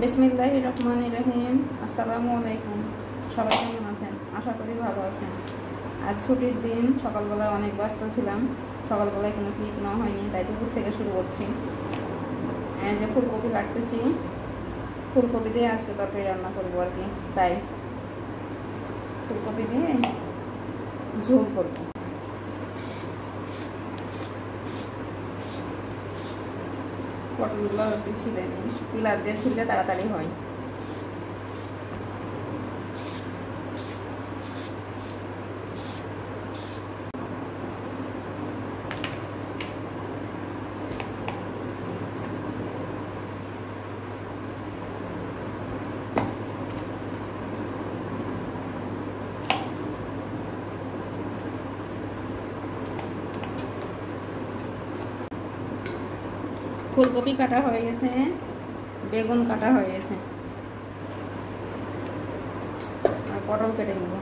বিসমিল্লাহির রহমানির রহিম। আসসালামু আলাইকুম। সবাই কেমন আছেন? আশা করি ভালো আছেন। আজ ছুটির দিন, সকালবেলা অনেক ব্যস্ত ছিলাম, সকালবেলায় কোনো ক্লিপ নেওয়া হয়নি, তাই দুপুর থেকে শুরু করছি। যে ফুলকপি কাটতেছি, ফুলকপি দিয়ে আজকে তরকারি রান্না করবো আর কি, তাই ফুলকপি দিয়ে ঝোল করবো। পটলগুলো একটু ছিলে নিই, পিলার দিয়ে ছিললে তাড়াতাড়ি হয়। ফুলকপি কাটা হয়ে গেছে, বেগুন কাটা হয়ে গেছে, আর পটল কেটে নেব।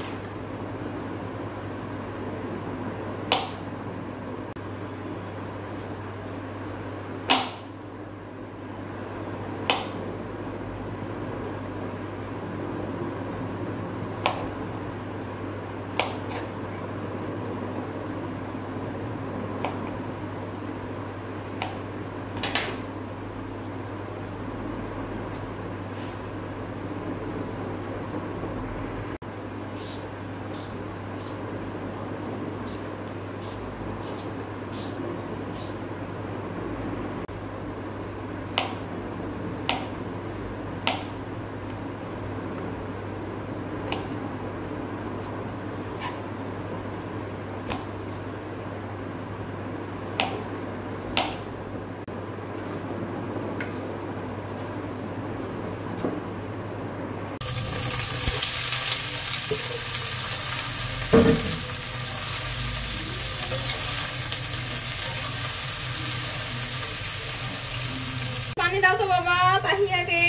পানি দাও তো বাবা, তাহিয়াকে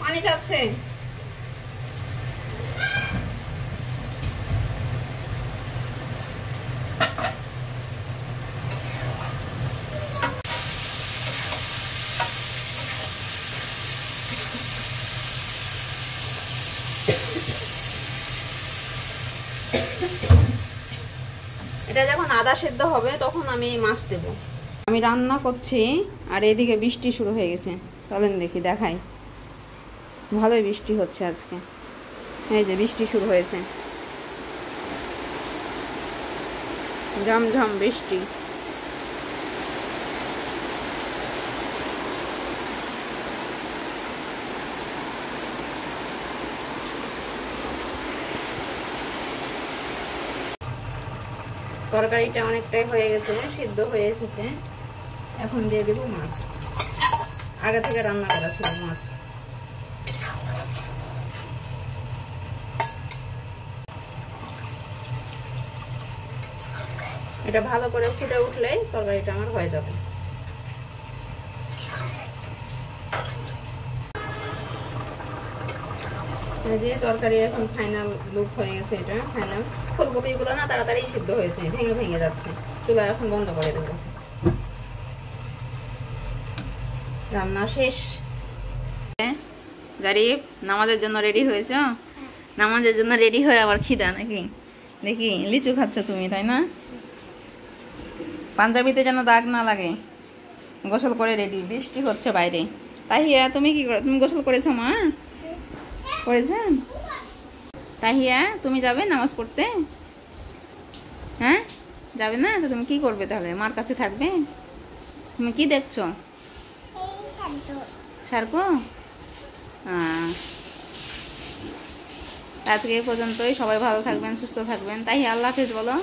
পানি চাচ্ছে। এটা যখন আদা সেদ্ধ হবে তখন আমি মাছ দেব। আমি রান্না করছি আর এদিকে বৃষ্টি শুরু হয়ে গেছে। চলেন দেখি, দেখাই। ভালোই বৃষ্টি হচ্ছে আজকে। এই যে বৃষ্টি শুরু হয়েছে, ঝমঝম বৃষ্টি। তরকারিটা অনেকটাই হয়ে গেছে, সিদ্ধ হয়ে এসেছে। এখন দিয়ে দেব মাছ। আগে থেকে রান্না করা ছিল মাছ। এটা ভালো করে ফুটে উঠলেই তরকারিটা আমার হয়ে যাবে। যে তরকারি এখন ফাইনাল লুক হয়ে গেছে। এটা ফাইনাল। ফুলকপিগুলো না তাড়াতাড়ি সিদ্ধ হয়েছে, ভেঙে ভেঙে যাচ্ছে। চুলা এখন বন্ধ করে দেবো। রান্না শেষ। জারিফ নামাজের জন্য রেডি হয়েছ? নামাজের জন্য রেডি হয়ে আবার খিদা নাকি? দেখি লিচু খাচ্ছ তুমি, তাই না? পাঞ্জাবিতে যেন দাগ না লাগে। গোসল করে রেডি। বৃষ্টি হচ্ছে বাইরে। তাহিয়া তুমি কি করো? তুমি গোসল করেছো মা? করেছেন? তাহিয়া তুমি যাবে নামাজ পড়তে? হ্যাঁ যাবে না তো তুমি কি করবে তাহলে? মার কাছে থাকবে? তুমি কি দেখছো? সারকো? আজকে এই পর্যন্তই। সবাই ভালো থাকবেন, সুস্থ থাকবেন। তাই আল্লাহ হাফেজ বলো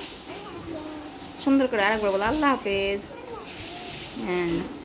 সুন্দর করে, আরেকবার বলো আল্লাহ হাফেজ। হ্যাঁ।